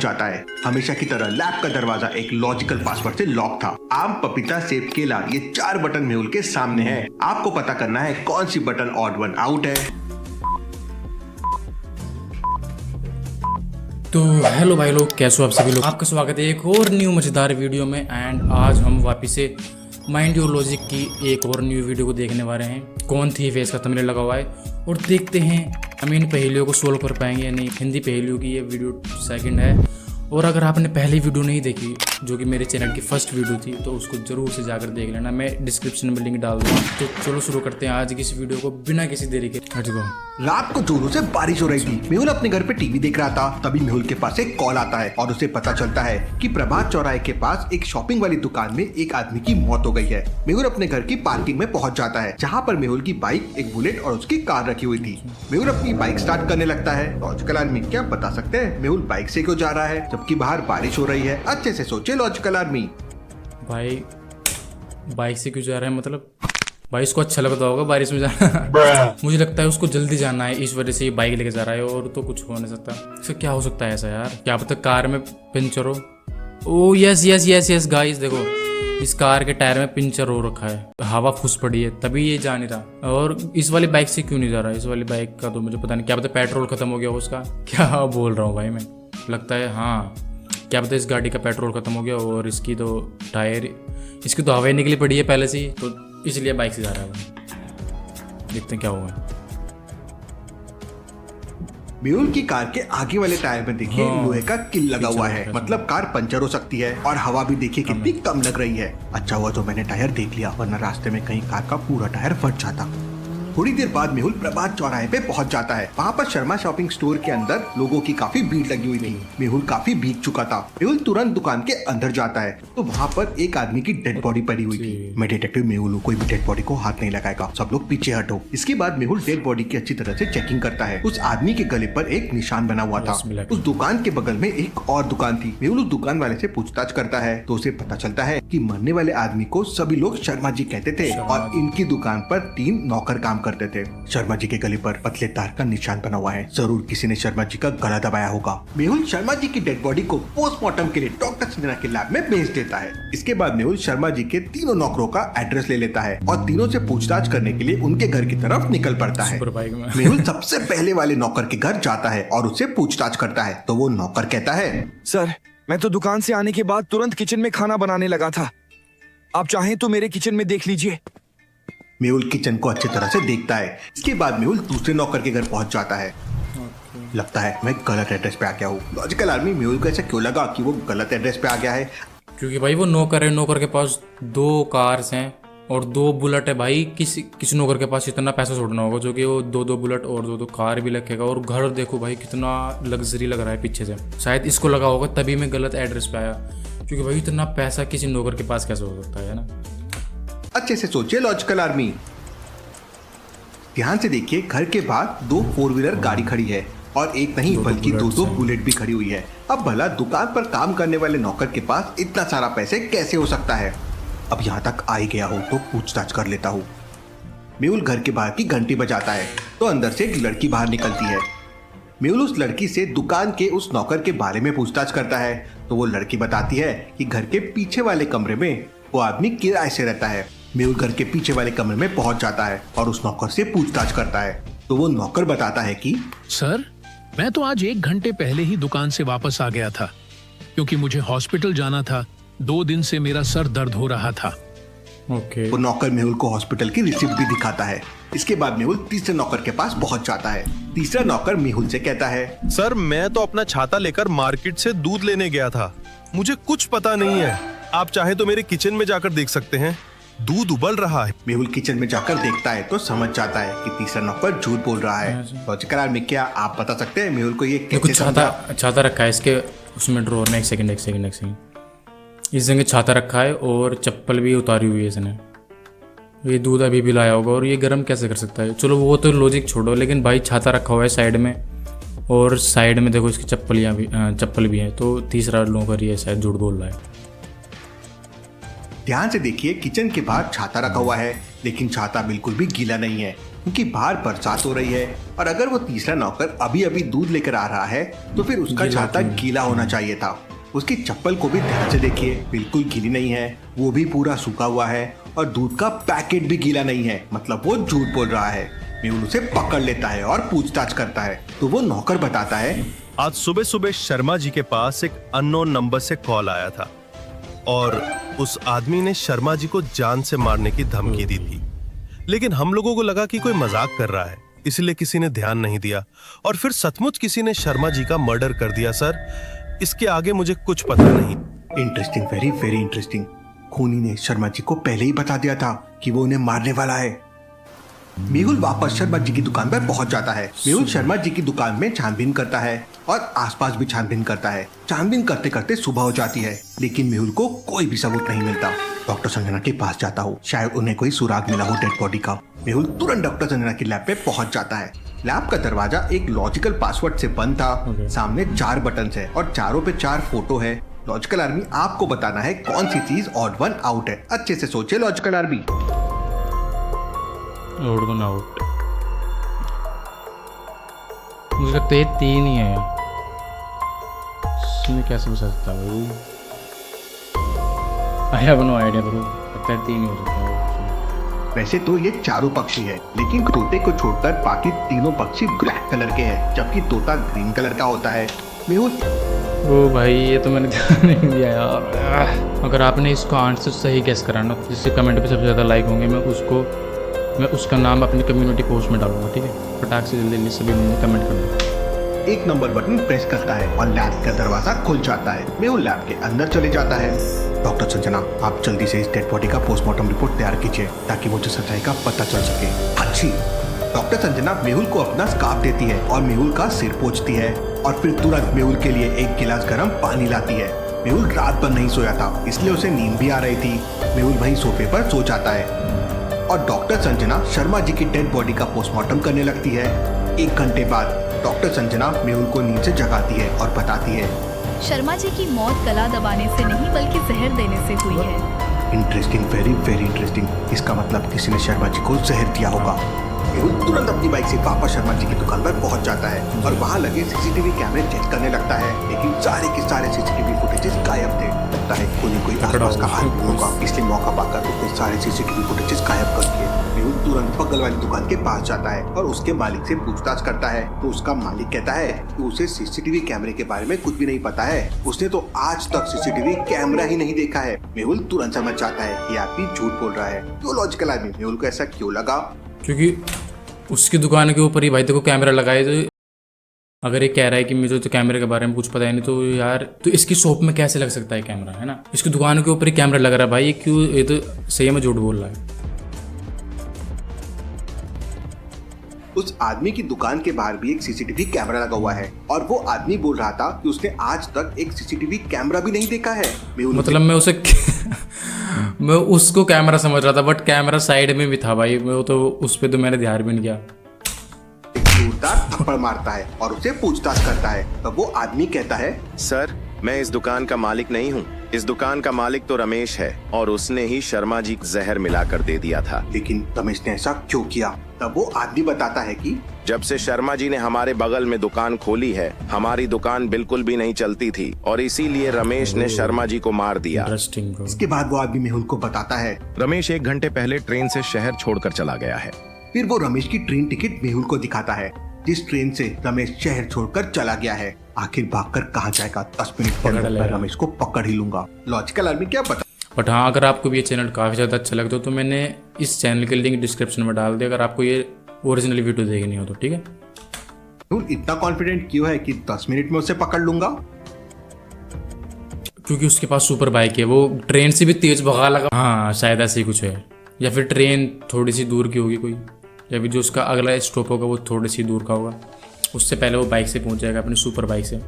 जाता है। हमेशा की तरह लैब का दरवाजा एक लॉजिकल पासवर्ड से लॉक था। आम, पपीता, सेब, केला, ये 4 बटन मेहुल के सामने हैं। आपको पता करना है कौन सी बटन ऑड वन आउट है। तो हेलो भाई लोग, कैसे हो आप सभी लोग। आपका स्वागत है एक और न्यू मजेदार वीडियो में। एंड आज हम वापस से माइंड योर लॉजिक की एक और न्यू वीडियो को देखने वाले हैं। कौन थी फेस का थंबनेल लगा हुआ है और देखते हैं हम इन पहेलियों को सोल्व कर पाएंगे या नहीं। हिंदी पहेलियों की ये वीडियो सेकंड है। और अगर आपने पहली वीडियो नहीं देखी, जो कि मेरे चैनल की फर्स्ट वीडियो थी, तो उसको जरूर से जाकर देख लेना। मैं डिस्क्रिप्शन में लिंक डाल दूंगा। तो चलो शुरू करते हैं आज की इस वीडियो को बिना किसी देरी के। रात को जोरों से बारिश हो रही थी। मेहुल अपने घर पे टीवी देख रहा था। तभी मेहुल के पास एक कॉल आता है और उसे पता चलता है कि प्रभात चौराहे के पास एक शॉपिंग वाली दुकान में एक आदमी की मौत हो गई है। मेहुल अपने घर की पार्किंग में पहुंच जाता है, जहां पर मेहुल की बाइक, एक बुलेट और उसकी कार रखी हुई थी। मेहुल अपनी बाइक स्टार्ट करने लगता है। लॉजिकल आदमी क्या बता सकते हैं मेहुल बाइक से क्यों जा रहा है जबकि बाहर बारिश हो रही है? अच्छे से सोचे लॉजिकल आदमी। भाई बाइक से क्यों जा रहा है, मतलब भाई इसको अच्छा लगता होगा बारिश में जाना। मुझे लगता है उसको जल्दी जाना है, इस वजह से ये बाइक लेके जा रहा है। और तो कुछ हो नहीं सकता। इसका क्या हो सकता है ऐसा यार? क्या पता कार में पंचर हो। ओ yes yes yes yes guys, देखो इस कार के टायर में पंचर हो रखा है, हवा फुस पड़ी है, तभी ये जा नहीं रहा। और इस वाली बाइक से क्यों नहीं जा रहा? इस वाली बाइक का तो मुझे पता नहीं, क्या पता पेट्रोल खत्म हो गया हो उसका। क्या बोल रहा हूँ भाई मैं, लगता है हाँ, क्या पता इस गाड़ी का पेट्रोल खत्म हो गया और इसकी तो टायर, इसकी तो हवा निकली पड़ी है पहले से ही, तो इसलिए बाइक से जा रहा है वो। देखते हैं क्या हुआ। मेहुल की कार के आगे वाले टायर में देखिए लोहे का किल लगा हुआ है, मतलब कार पंचर हो सकती है। और हवा भी देखिए कितनी कम लग रही है। अच्छा हुआ जो मैंने टायर देख लिया, वरना रास्ते में कहीं कार का पूरा टायर फट जाता। थोड़ी देर बाद मेहुल प्रभात चौराहे पे पहुंच जाता है। वहाँ पर शर्मा शॉपिंग स्टोर के अंदर लोगों की काफी भीड़ लगी हुई थी। मेहुल काफी भीग चुका था। मेहुल तुरंत दुकान के अंदर जाता है तो वहाँ पर एक आदमी की डेड बॉडी पड़ी हुई थी। मैं डिटेक्टिव मेहुल हूँ, कोई भी डेड बॉडी को हाथ नहीं लगाएगा, सब लोग पीछे हटो। इसके बाद मेहुल डेड बॉडी की अच्छी तरह से चेकिंग करता है। उस आदमी के गले पर एक निशान बना हुआ था। उस दुकान के बगल में एक और दुकान थी। मेहुल उस दुकान वाले से पूछताछ करता है तो उसे पता चलता है कि मरने वाले आदमी को सभी लोग शर्मा जी कहते थे और इनकी दुकान पर 3 नौकर काम करते थे। शर्मा जी के गले पर पतले तार का निशान बना हुआ है। जरूर किसी ने शर्मा जी का गला दबाया होगा। मेहुल शर्मा जी की डेड बॉडी को पोस्टमार्टम के लिए डॉक्टर सिन्हा के लैब में भेज देता है। इसके बाद मेहुल शर्मा जी के तीनों नौकरों का एड्रेस ले लेता है और तीनों से पूछताछ करने के लिए उनके घर की तरफ निकल पड़ता है। मेहुल सबसे पहले वाले नौकर के घर जाता है और उससे पूछताछ करता है तो वो नौकर कहता है, सर मैं तो दुकान से आने के बाद तुरंत किचन में खाना बनाने लगा था। आप चाहें तो मेरे किचन में देख लीजिए। मेहुल किचन को अच्छी तरह से देखता है। इसके बाद मेहुल दूसरे नौकर के घर पहुंच जाता है। लगता है मैं गलत एड्रेस पे आ गया हूँ। लॉजिकल आदमी मेहुल को ऐसा क्यों लगा कि वो गलत एड्रेस पे आ गया है? क्योंकि भाई वो नौकर है, नौकर के पास 2 कार्स हैं और 2 बुलेट है। भाई किसी नौकर के पास इतना पैसा छोड़ना होगा जो कि वो 2 बुलेट और 2 कार भी रखेगा। और घर देखो भाई कितना लग्जरी लग रहा है पीछे से, शायद इसको लगा होगा तभी मैं गलत एड्रेस पे आया। क्योंकि भाई इतना पैसा किसी नौकर के पास कैसे हो सकता है ना? अच्छे से सोचिए लॉजिकल आदमी। ध्यान से देखिए, घर के बाहर 2 4 व्हीलर गाड़ी खड़ी है और एक नहीं बल्कि 2 बुलेट भी खड़ी हुई है। अब भला दुकान पर काम करने वाले नौकर के पास इतना सारा पैसे कैसे हो सकता है? अब यहाँ तक आ ही गया हो तो पूछताछ कर लेता हूँ। मेहुल घर के बाहर की घंटी बजाता है तो अंदर से एक लड़की बाहर निकलती है। मेहुल उस लड़की से दुकान के उस नौकर के बारे में पूछताछ करता है तो वो लड़की बताती है कि घर के पीछे वाले कमरे में वो आदमी किराए से रहता है। मेहुल घर के पीछे वाले कमरे में पहुंच जाता है और उस नौकर से पूछताछ करता है तो वो नौकर बताता है कि सर मैं तो आज 1 घंटे पहले ही दुकान से वापस आ गया था क्योंकि मुझे हॉस्पिटल जाना था। 2 दिन से मेरा सर दर्द हो रहा था। वो नौकर मेहुल को हॉस्पिटल की रिसिप्ट भी दिखाता है। इसके बाद मेहुल तीसरे नौकर के पास पहुंच जाता है। तीसरा नौकर मेहुल से कहता है, सर मैं तो अपना छाता लेकर मार्केट से दूध लेने गया था, मुझे कुछ पता नहीं है। आप चाहे तो मेरे किचन में जाकर देख सकते हैं, दूध उबल रहा है। मेहुल किचन में जाकर देखता है तो समझ जाता है कि तीसरा नौकर झूठ बोल रहा है। लॉजिकल आदमी क्या आप बता सकते हैं मेहुल को ये कैसे छाता रखा है इसके उसमें ड्रॉर में। एक सेकंड इस जगह छाता रखा है और चप्पल भी उतारी हुई है इसने। ये दूध अभी भी लाया होगा और ये गर्म कैसे कर सकता है? चलो वो तो लॉजिक छोड़ो, लेकिन भाई छाता रखा हुआ है साइड में और साइड में देखो इसकी चप्पल भी है, तो तीसरा नौकर ये शायद झूठ बोल रहा है। ध्यान से देखिए, किचन के बाहर छाता रखा हुआ है लेकिन छाता बिल्कुल भी गीला नहीं है। क्योंकि बाहर बरसात हो रही है और अगर वो तीसरा नौकर अभी अभी दूध लेकर आ रहा है तो फिर उसका छाता गीला होना चाहिए था। उसकी चप्पल को भी ध्यान से देखिए, बिल्कुल गीली नहीं है, वो भी पूरा सूखा हुआ है और दूध का पैकेट भी गीला नहीं है, मतलब वो झूठ बोल रहा है। मेहुल उसे पकड़ लेता है और पूछताछ करता है तो वो नौकर बताता है, आज सुबह सुबह शर्मा जी के पास एक अननोन नंबर से कॉल आया था और उस आदमी ने शर्मा जी को जान से मारने की धमकी दी थी, लेकिन हम लोगों को लगा कि कोई मजाक कर रहा है, इसलिए किसी ने ध्यान नहीं दिया और फिर सचमुच किसी ने शर्मा जी का मर्डर कर दिया। सर, इसके आगे मुझे कुछ पता नहीं। Interesting, very very interesting. खूनी ने शर्मा जी को पहले ही बता दिया था कि वो उन्हें मारने वाला है। मेहुल वापस शर्मा जी की दुकान पर पहुंच जाता है। मेहुल शर्मा जी की दुकान में छानबीन करता है और आसपास भी छानबीन करता है। छानबीन करते करते सुबह हो जाती है, लेकिन मेहुल को कोई भी सबूत नहीं मिलता। डॉक्टर संजना के पास जाता हूँ, शायद उन्हें कोई सुराग मिला हो डेड बॉडी का। मेहुल तुरंत डॉक्टर संजना की लैब पे पहुंच जाता है। लैब का दरवाजा एक लॉजिकल पासवर्ड से बंद था। सामने 4 बटन है और चारों पे 4 फोटो है। लॉजिकल आर्मी आपको बताना है कौन सी चीज ऑड वन आउट है। अच्छे से सोचे logical army. Odd one out, मुझे लगता है 3 ही है। इसमें कैसे हो सकता है भाई? I have no idea bro, लगता है 3 ही हो सकता है। वैसे तो ये चारों पक्षी है, लेकिन तोते को छोड़कर बाकी तीनों पक्षी ब्लैक कलर के हैं, जबकि तोता ग्रीन कलर का होता है। मेहुल, ओ भाई ये तो मैंने ध्यान नहीं दिया यार। अगर आपने इसको आंसर सही गेस करा ना, तो जिससे कमेंट पे सबसे ज़्यादा लाइक होंगे, मैं उसका नाम अपनी कम्युनिटी पोस्ट में डालूंगा, ठीक है? फटाक से जल्दी सभी कमेंट करना। 1 नंबर बटन प्रेस करता है और लैब का दरवाजा खुल जाता है। मेहुल लैब के अंदर चले जाता है। डॉक्टर संजना, आप जल्दी से इस डेड बॉडी का पोस्टमार्टम रिपोर्ट तैयार कीजिए ताकि मुझे सच्चाई का पता चल सके। अच्छी। डॉक्टर संजना मेहुल को अपना स्कार्फ देती है और मेहुल का सिर पोंछती है और फिर तुरंत मेहुल के लिए 1 गिलास गर्म पानी लाती है। मेहुल रात भर नहीं सोया था, इसलिए उसे नींद भी आ रही थी। मेहुल वहीं सोफे पर सो जाता है और डॉक्टर संजना शर्मा जी की डेड बॉडी का पोस्टमार्टम करने लगती है। 1 घंटे बाद डॉक्टर संजना मेहुल को नींद से जगाती है और बताती है, शर्मा जी की मौत गला दबाने से नहीं बल्कि जहर देने से हुई है। Interesting, very very interesting. इसका मतलब किसी ने शर्मा जी को जहर दिया होगा। मेहुल तुरंत अपनी बाइक से वापस शर्मा जी की दुकान पर पहुंच जाता है और वहां लगे सीसीटीवी कैमरे चेक करने लगता है, लेकिन सारे के सारे सीसीटीवी फुटेजेस गायब थे। लगता है कोई आसपास का आदमी होगा, इसलिए मौका पाकर उसने सारे सीसीटीवी फुटेजेस गायब कर दिए। मेहुल तुरंत बगल वाली दुकान के पास जाता है और उसके मालिक से पूछताछ करता है तो उसका मालिक कहता है कि उसे सीसीटीवी कैमरे के बारे में कुछ भी नहीं पता है, उसने तो आज तक सीसीटीवी कैमरा ही नहीं देखा है। मेहुल तुरंत समझ जाता है कि आदमी झूठ बोल रहा है। तो लॉजिकल आदमी मेहुल को ऐसा क्यों लगा? क्योंकि उसकी दुकान के ऊपर ही भाई देखो कैमरा लगाए, तो अगर ये कह रहा है कि मुझे तो कैमरे के बारे में कुछ पता है नहीं, तो यार तो इसकी शॉप में कैसे लग सकता है कैमरा, है ना? इसकी दुकान के ऊपर ही कैमरा लग रहा है भाई, ये क्यों? ये तो सही में झूठ बोल रहा है। उस आदमी की दुकान के बाहर भी एक सीसीटीवी कैमरा लगा हुआ है और वो आदमी बोल रहा था कि उसने आज तक एक सीसीटीवी कैमरा भी नहीं देखा है। मतलब मैं उसको कैमरा समझ रहा था, बट कैमरा साइड में भी था भाई, मैं तो उस पे तो मैंने ध्यान भी नहीं किया। जोरदार थप्पड़ मारता है और उसे पूछताछ करता है। तब वो आदमी कहता है, सर, मैं इस दुकान का मालिक नहीं हूँ। इस दुकान का मालिक तो रमेश है और उसने ही शर्मा जी जहर मिलाकर दे दिया था। लेकिन रमेश ने ऐसा क्यों किया? तब वो आदमी बताता है कि जब से शर्मा जी ने हमारे बगल में दुकान खोली है, हमारी दुकान बिल्कुल भी नहीं चलती थी और इसीलिए रमेश ने शर्मा जी को मार दिया। इंटरेस्टिंग। इसके बाद वो आदमी मेहुल को बताता है, रमेश 1 घंटे पहले ट्रेन से शहर छोड़कर चला गया है। फिर वो रमेश की ट्रेन टिकट मेहुल को दिखाता है, जिस ट्रेन से रमेश शहर छोड़कर चला गया है। आखिर भागकर कहाँ जाएगा? 10 मिनट के अंदर मैं रमेश को पकड़ ही लूंगा। लॉजिकल आदमी क्या बता। बट हाँ, अगर आपको भी ये चैनल काफ़ी ज़्यादा अच्छा लगता हो तो मैंने इस चैनल के लिंक डिस्क्रिप्शन में डाल दिया, अगर आपको ये ओरिजिनल वीडियो देखनी हो तो, ठीक है? मेहुल इतना कॉन्फिडेंट क्यों है कि 10 मिनट में उसे पकड़ लूंगा? क्योंकि उसके पास सुपर बाइक है, वो ट्रेन से भी तेज भगा लगा। हाँ शायद ऐसे ही कुछ है, या फिर ट्रेन थोड़ी सी दूर की होगी कोई, या फिर जो उसका अगला स्टॉप होगा वो थोड़ी सी दूर का होगा, उससे पहले वो बाइक से पहुंच जाएगा अपनी सुपर बाइक से।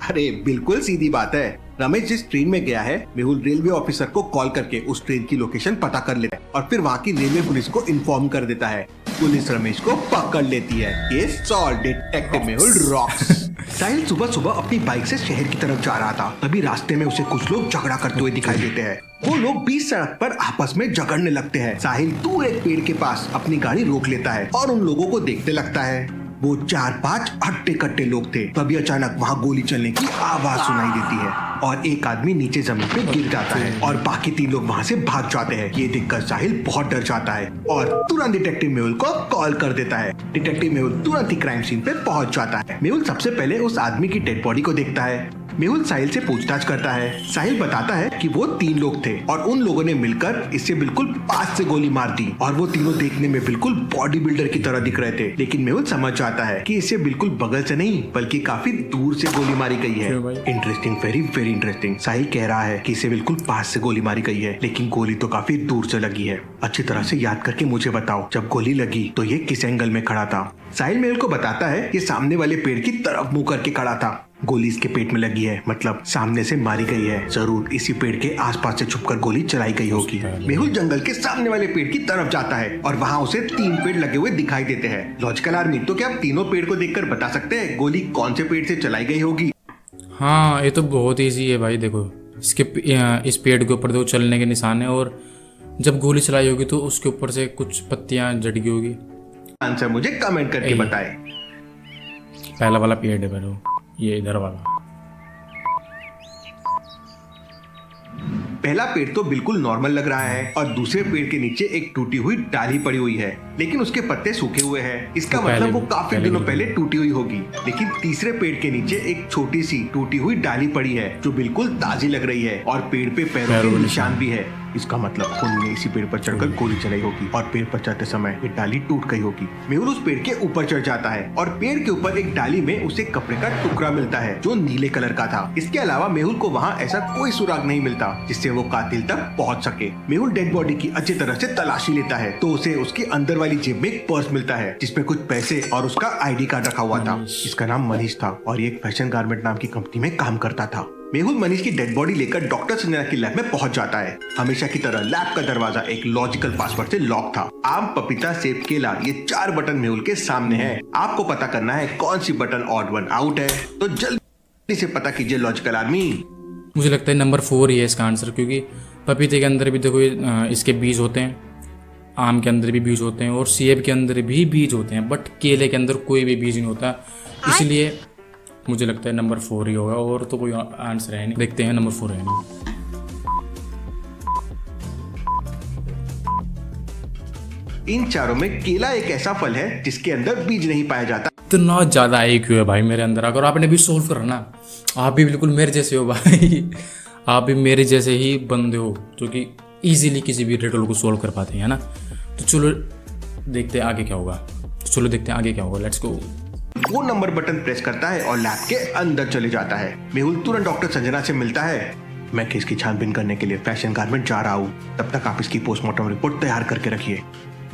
अरे बिल्कुल सीधी बात है। रमेश जिस ट्रेन में गया है, मेहुल रेलवे ऑफिसर को कॉल करके उस ट्रेन की लोकेशन पता कर लेता है और फिर वहाँ की रेलवे पुलिस को इन्फॉर्म कर देता है। पुलिस रमेश को पकड़ लेती है। Case solve, detective Mehul rocks. Sahil सुबह सुबह अपनी बाइक से शहर की तरफ जा रहा था। तभी रास्ते में उसे कुछ लोग झगड़ा करते हुए दिखाई देते हैं। वो लोग बीच सड़क पर आपस में झगड़ने लगते हैं। साहिल दूर एक पेड़ के पास अपनी गाड़ी रोक लेता है और उन लोगों को देखने लगता है। वो 4-5 हट्टे कट्टे लोग थे। तभी अचानक वहाँ गोली चलने की आवाज सुनाई देती है और एक आदमी नीचे जमीन पे गिर जाता है और बाकी 3 लोग वहाँ से भाग जाते हैं। ये देखकर साहिल बहुत डर जाता है और तुरंत डिटेक्टिव मेहुल को कॉल कर देता है। डिटेक्टिव मेहुल तुरंत ही क्राइम सीन पे पहुँच जाता है। मेहुल सबसे पहले उस आदमी की डेड बॉडी को देखता है। मेहुल साहिल से पूछताछ करता है। साहिल बताता है कि वो 3 लोग थे और उन लोगों ने मिलकर इसे बिल्कुल पास से गोली मार दी और वो तीनों देखने में बिल्कुल बॉडी बिल्डर की तरह दिख रहे थे। लेकिन मेहुल समझ जाता है कि इसे बिल्कुल बगल से नहीं बल्कि काफी दूर से गोली मारी गई है। Interesting, very very interesting. Sahil कह रहा है कि इसे बिल्कुल पास से गोली मारी गई है लेकिन गोली तो काफी दूर से लगी है। अच्छी तरह से याद करके मुझे बताओ, जब गोली लगी तो ये किस एंगल में खड़ा था? साहिल मेहुल को बताता है ये सामने वाले पेड़ की तरफ मुंह करके खड़ा था। गोली इसके पेट में लगी है, मतलब सामने से मारी गई है। जरूर इसी पेड़ के आसपास से छुपकर गोली चलाई गई होगी। मेहुल जंगल के सामने वाले पेड़ की तरफ जाता है और वहाँ उसे 3 पेड़ लगे हुए दिखाई देते हैं। लॉजिकल आर्मी, तो क्या आप तीनों पेड़ को देखकर बता सकते हैं गोली कौन से पेड़ से चलाई गई होगी? हाँ, ये तो बहुत ईजी है भाई। देखो इस पेड़ के ऊपर देखो चलने के निशान है और जब गोली चलाई होगी तो उसके ऊपर से कुछ पत्तियां झड़ गई होगी। आंसर मुझे कमेंट करके बताएं। पहला वाला पेड़ है पहले, ये इधर वाला। पहला पेड़ तो बिल्कुल नॉर्मल लग रहा है और दूसरे पेड़ के नीचे एक टूटी हुई डाली पड़ी हुई है लेकिन उसके पत्ते सूखे हुए हैं। इसका मतलब वो काफी दिनों पहले टूटी हुई होगी। लेकिन तीसरे पेड़ के नीचे एक छोटी सी टूटी हुई डाली पड़ी है जो बिल्कुल ताजी लग रही है और पेड़ पे पैरों के निशान भी है। इसका मतलब खूनी ने इसी पेड़ पर चढ़कर गोली चलाई होगी और पेड़ पर चढ़ते समय ये डाली टूट गई होगी। मेहुल उस पेड़ के ऊपर चढ़ जाता है और पेड़ के ऊपर एक डाली में उसे कपड़े का टुकड़ा मिलता है जो नीले कलर का था। इसके अलावा मेहुल को वहाँ ऐसा कोई सुराग नहीं मिलता जिससे वो कातिल तक पहुँच सके। मेहुल डेड बॉडी की अच्छी तरह से तलाशी लेता है तो उसे उसके अंदर वाली जेब में एक पर्स मिलता है जिसमें कुछ पैसे और उसका ID कार्ड रखा हुआ था। इसका नाम मनीष था और ये एक फैशन गारमेंट नाम की कंपनी में काम करता था। मेहुल मनीष की डेड बॉडी लेकर डॉक्टर संजना की लैब में पहुंच जाता है। हमेशा की तरह लैब का दरवाजा एक लॉजिकल पासवर्ड से लॉक था। आम, पपीता, सेब, केला, ये 4 बटन मेहुल के सामने हैं। आपको पता करना है कौन सी बटन ऑड वन आउट है, तो जल्दी से पता कीजिए लॉजिकल आर्मी। मुझे लगता है नंबर 4 ही है इसका आंसर, क्योंकि पपीते के अंदर भी देखो इसके बीज होते हैं, आम के अंदर भी बीज होते हैं और सेब के अंदर भी बीज होते हैं, बट केले के अंदर कोई भी बीज नहीं होता। इसलिए मुझे लगता है नंबर 4 ही होगा और तो कोई आंसर है नहीं। देखते हैं, नंबर 4 है नहीं। इन चारों में केला एक ऐसा फल है जिसके अंदर बीज नहीं पाया जाता। इतना ज़्यादा IQ है भाई मेरे अंदर। अगर आपने भी सोल्व करा ना, आप भी बिल्कुल मेरे जैसे हो भाई। आप भी मेरे जैसे ही बंदे हो जो कि ईजिली किसी भी रिडल को सोल्व कर पाते हैं, है ना। तो चलो देखते हैं आगे क्या होगा। Let's go. वो नंबर बटन प्रेस करता है और लैब के अंदर चले जाता है। मेहुल तुरंत डॉक्टर संजना से मिलता है। मैं केस की छानबीन करने के लिए फैशन गारमेंट जा रहा हूँ, तब तक आप इसकी पोस्टमार्टम रिपोर्ट तैयार करके रखिए।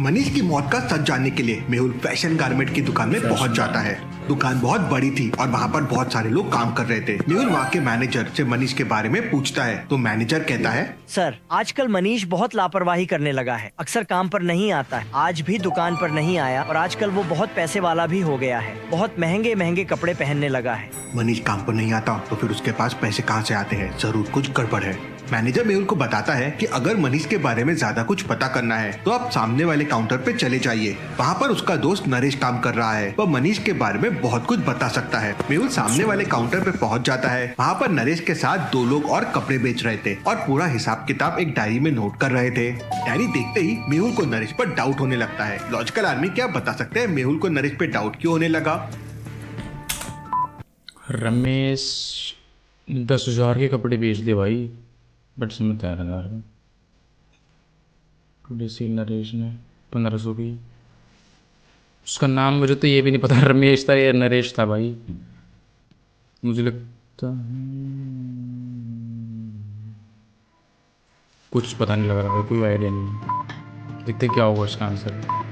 मनीष की मौत का सच जानने के लिए मेहुल फैशन गारमेंट की दुकान में पहुंच जाता है। दुकान बहुत बड़ी थी और वहाँ पर बहुत सारे लोग काम कर रहे थे। मेहुल वहाँ के मैनेजर से मनीष के बारे में पूछता है तो मैनेजर कहता है, सर आजकल मनीष बहुत लापरवाही करने लगा है, अक्सर काम पर नहीं आता है। आज भी दुकान पर नहीं आया और आजकल वो बहुत पैसे वाला भी हो गया है, बहुत महंगे महंगे कपड़े पहनने लगा है। मनीष काम पर नहीं आता तो फिर उसके पास पैसे कहाँ से आते हैं? जरूर कुछ गड़बड़ है। मैनेजर मेहुल को बताता है कि अगर मनीष के बारे में ज्यादा कुछ पता करना है तो आप सामने वाले काउंटर पे चले जाइए। वहाँ पर उसका दोस्त नरेश काम कर रहा है, वह मनीष के बारे में बहुत कुछ बता सकता है। मेहुल सामने वाले काउंटर पे पहुँच जाता है। वहाँ पर नरेश के साथ 2 लोग और कपड़े बेच रहे थे और पूरा हिसाब किताब एक डायरी में नोट कर रहे थे। डायरी देखते ही मेहुल को नरेश पर डाउट होने लगता है। लॉजिकल आर्मी, क्या बता सकते हैं मेहुल को नरेश पे डाउट क्यों होने लगा? रमेश 10,000 के कपड़े बेच दिए भाई, बट इसमें 13,000 नरेश ने 1500 की। उसका नाम मुझे तो ये भी नहीं पता रमेश था या नरेश था भाई। मुझे लगता है कुछ पता नहीं लग रहा है, कोई आइडिया नहीं। देखते क्या होगा इसका आंसर।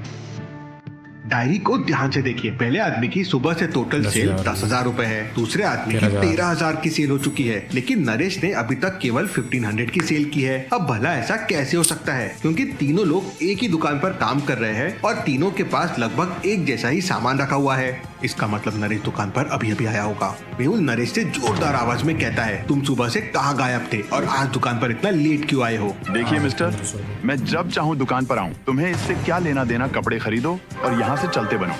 डायरी को ध्यान से देखिए। पहले आदमी की सुबह से टोटल सेल 10,000 रुपए है, दूसरे आदमी की 13,000 की सेल हो चुकी है, लेकिन नरेश ने अभी तक केवल 1500 की सेल की है। अब भला ऐसा कैसे हो सकता है? क्योंकि तीनों लोग एक ही दुकान पर काम कर रहे हैं और तीनों के पास लगभग एक जैसा ही सामान रखा हुआ है। इसका मतलब नरेश दुकान पर अभी अभी आया होगा। मेहुल नरेश से जोरदार आवाज में कहता है, तुम सुबह से कहाँ गायब थे और आज दुकान पर इतना लेट क्यों आए हो? देखिए मिस्टर, मैं जब चाहूँ दुकान पर आऊँ, तुम्हें इससे क्या लेना देना? कपड़े खरीदो और यहाँ से चलते बनो।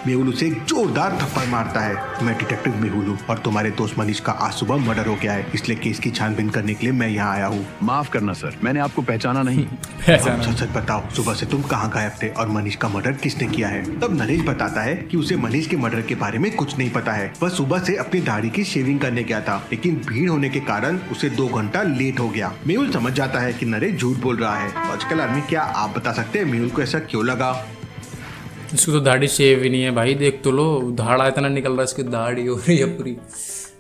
मेहुल उसे एक जोरदार थप्पड़ मारता है। मैं डिटेक्टिव मेहुल हूँ और तुम्हारे दोस्त मनीष का आज सुबह मर्डर हो गया है, इसलिए केस की छानबीन करने के लिए मैं यहाँ आया हूँ। माफ करना सर, मैंने आपको पहचाना नहीं। सच सच बताओ, सुबह से तुम कहाँ गायब थे और मनीष का मर्डर किसने किया है? तब नरेश बताता है कि उसे मनीष के मर्डर के बारे में कुछ नहीं पता है। वह सुबह से अपनी दाढ़ी की शेविंग करने गया था, लेकिन भीड़ होने के कारण उसे 2 घंटा लेट हो गया। मेहुल समझ जाता है कि नरेश झूठ बोल रहा है। आजकल आदमी, क्या आप बता सकते हैं मेहुल को ऐसा क्यों लगा? इसको तो दाढ़ी शेव ही नहीं है भाई, देख तो लो, धाड़ा इतना निकल रहा है, इसकी दाढ़ी हो रही है पूरी।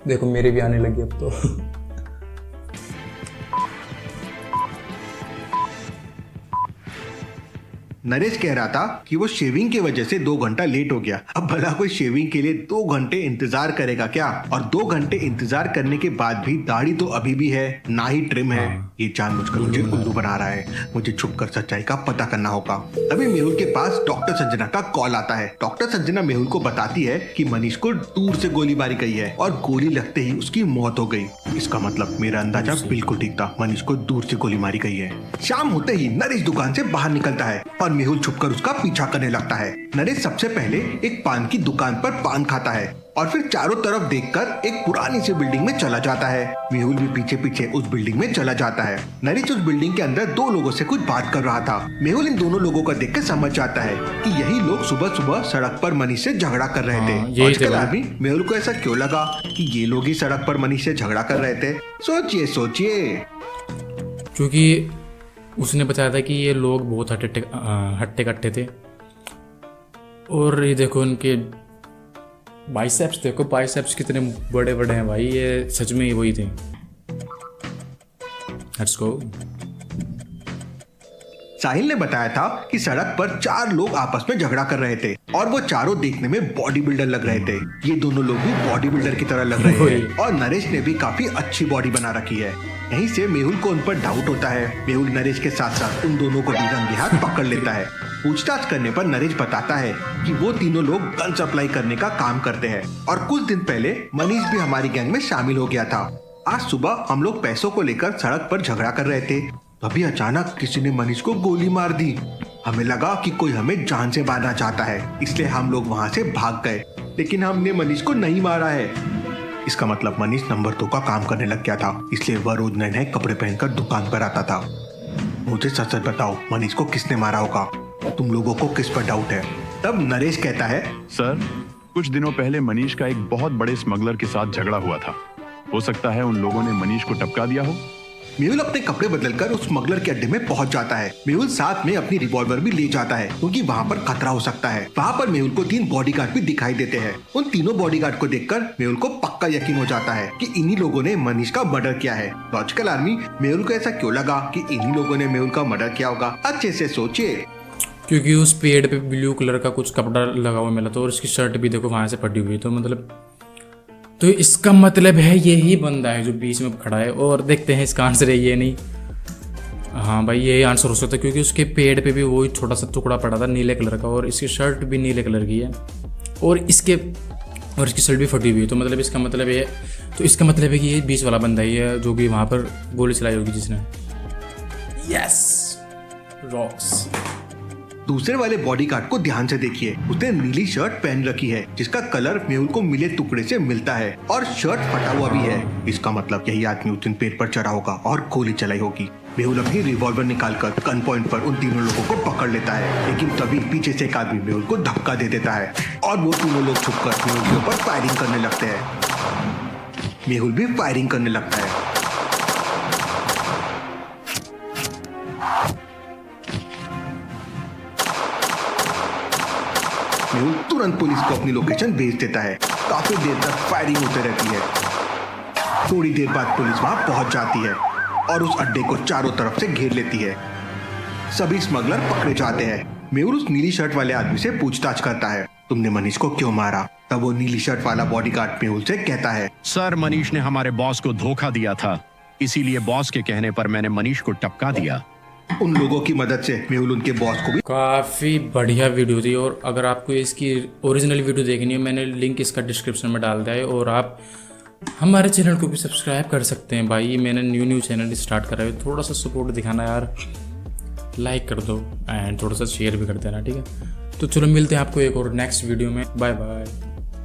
देखो मेरे भी आने लगी अब तो। नरेश कह रहा था कि वो शेविंग की वजह से 2 घंटा लेट हो गया। अब भला कोई शेविंग के लिए 2 घंटे इंतजार करेगा क्या? और 2 घंटे इंतजार करने के बाद भी दाढ़ी तो अभी भी है, ना ही ट्रिम है। ये जानबूझकर मुझे उल्लू बना रहा है। मुझे छुपकर सच्चाई का पता करना होगा। तभी मेहुल के पास डॉक्टर संजना का कॉल आता है। डॉक्टर संजना मेहुल को बताती है कि मनीष को दूर से गोली मारी गई है और गोली लगते ही उसकी मौत हो गई। इसका मतलब मेरा अंदाजा बिल्कुल ठीक था, मनीष को दूर से गोली मारी गई है। शाम होते ही नरेश दुकान से बाहर निकलता है और मेहुल छुपकर उसका पीछा करने लगता है। नरेश सबसे पहले एक पान की दुकान पर पान खाता है और फिर चारों तरफ देखकर एक पुरानी सी बिल्डिंग में चला जाता है। मेहुल भी पीछे पीछे उस बिल्डिंग में चला जाता है। नरेश उस बिल्डिंग के अंदर 2 लोगों से कुछ बात कर रहा था। मेहुल इन दोनों लोगों को देखकर समझ जाता है कि यही लोग सुबह सुबह सड़क पर मनीष से झगड़ा कर रहे थे। आजकल आदमी, मेहुल को ऐसा क्यों लगा कि ये लोग ही सड़क पर मनीष से झगड़ा कर रहे थे? सोचिए सोचिए। क्योंकि उसने बताया था कि ये लोग बहुत हट्टे कट्टे थे। और ये देखो उनके बाइसेप्स, देखो बाइसेप्स कितने बड़े बड़े हैं भाई, ये सच में ही वही थे। Let's go. साहिल ने बताया था कि सड़क पर 4 लोग आपस में झगड़ा कर रहे थे और वो चारों देखने में बॉडी बिल्डर लग रहे थे। ये दोनों लोग भी बॉडी बिल्डर की तरह लग रहे हैं और नरेश ने भी काफी अच्छी बॉडी बना रखी है। यहीं से मेहुल को उन पर डाउट होता है। मेहुल नरेश के साथ साथ उन दोनों को भी रंगे हाथ पकड़ लेता है। पूछताछ करने पर नरेश बताता है कि वो तीनों लोग गन सप्लाई करने का काम करते हैं और कुछ दिन पहले मनीष भी हमारी गैंग में शामिल हो गया था। आज सुबह हम लोग पैसों को लेकर सड़क पर झगड़ा कर रहे थे, तभी अचानक किसी ने मनीष को गोली मार दी। हमें लगा कि कोई हमें जान से मारना चाहता है, इसलिए हम लोग वहाँ से भाग गए, लेकिन हमने मनीष को नहीं मारा है। इसका मतलब मनीष नंबर 2 का काम करने लग गया था, इसलिए वह रोज नए नए कपड़े पहनकर दुकान पर आता था। मुझे सच सच बताओ, मनीष को किसने मारा होगा? तुम लोगों को किस पर डाउट है? तब नरेश कहता है, सर, कुछ दिनों पहले मनीष का एक बहुत बड़े स्मगलर के साथ झगड़ा हुआ था। हो सकता है उन लोगों ने मनीष को टपका दिया हो। मेहुल अपने कपड़े बदलकर उस स्मगलर के अड्डे में पहुंच जाता है। मेहुल साथ में अपनी रिवॉल्वर भी ले जाता है क्योंकि वहाँ पर खतरा हो सकता है। वहाँ पर मेहुल को 3 बॉडीगार्ड भी दिखाई देते हैं। उन तीनों बॉडीगार्ड को देखकर मेहुल को पक्का यकीन हो जाता है कि इन्हीं लोगों ने मनीष का मर्डर किया है। लॉजिकल आर्मी, मेहुल को ऐसा क्यों लगा कि इन्हीं लोगों ने मेहुल का मर्डर किया होगा? अच्छे से सोचिए। क्योंकि उस पेड़ पे ब्लू कलर का कुछ कपड़ा लगा हुआ मिला था और उसकी शर्ट भी देखो वहाँ से फटी हुई, तो मतलब तो इसका मतलब है यही बंदा है जो बीच में खड़ा है। और देखते हैं इसका आंसर है ये नहीं। हाँ भाई, यही आंसर हो सकता है क्योंकि उसके पेड़ पे भी वही छोटा सा टुकड़ा पड़ा था नीले कलर का और इसकी शर्ट भी नीले कलर की है और इसकी शर्ट भी फटी हुई है। तो मतलब इसका मतलब है कि ये बीच वाला बंदा ही है जो भी वहाँ पर गोली चलाई होगी जिसने। Yes, rocks. दूसरे वाले बॉडीगार्ड को ध्यान से देखिए। उसने नीली शर्ट पहन रखी है जिसका कलर मेहुल को मिले टुकड़े से मिलता है और शर्ट फटा हुआ भी है। इसका मतलब यही आदमी उस दिन पेड़ पर चढ़ा होगा और गोली चलाई होगी। मेहुल अपनी रिवॉल्वर निकालकर गन पॉइंट पर उन तीनों लोगों को पकड़ लेता है, लेकिन तभी पीछे से एक आदमी मेहुल को धक्का दे देता है और वो तीनों लोग छुपकर मेहुल के ऊपर फायरिंग करने लगते हैं। मेहुल भी फायरिंग करने लगता है। मेहुल तुरंत पुलिस को अपनी लोकेशन भेज देता है। काफी देर तक फायरिंग होते रहती है। थोड़ी देर बाद पुलिस वहां पहुंच जाती है और उस अड्डे को चारों तरफ से घेर लेती है। सभी स्मगलर पकड़े जाते हैं। मेहुल उस नीली शर्ट वाले आदमी से पूछताछ करता है, तुमने मनीष को क्यों मारा? तब वो नीली शर्ट वाला बॉडीगार्ड मेहुल से कहता है, सर, मनीष ने हमारे बॉस को धोखा दिया था, इसीलिए बॉस के कहने पर मैंने मनीष को टपका दिया। उन लोगों की मदद से मेहुल उनके बॉस को भी काफ़ी बढ़िया वीडियो थी। और अगर आपको इसकी ओरिजिनल वीडियो देखनी है, मैंने लिंक इसका डिस्क्रिप्शन में डाल दिया है। और आप हमारे चैनल को भी सब्सक्राइब कर सकते हैं भाई। मैंने न्यू चैनल स्टार्ट करा है, थोड़ा सा सपोर्ट दिखाना यार, लाइक कर दो एंड थोड़ा सा शेयर भी कर देना, ठीक है। तो चलो मिलते हैं आपको एक और नेक्स्ट वीडियो में। Bye bye.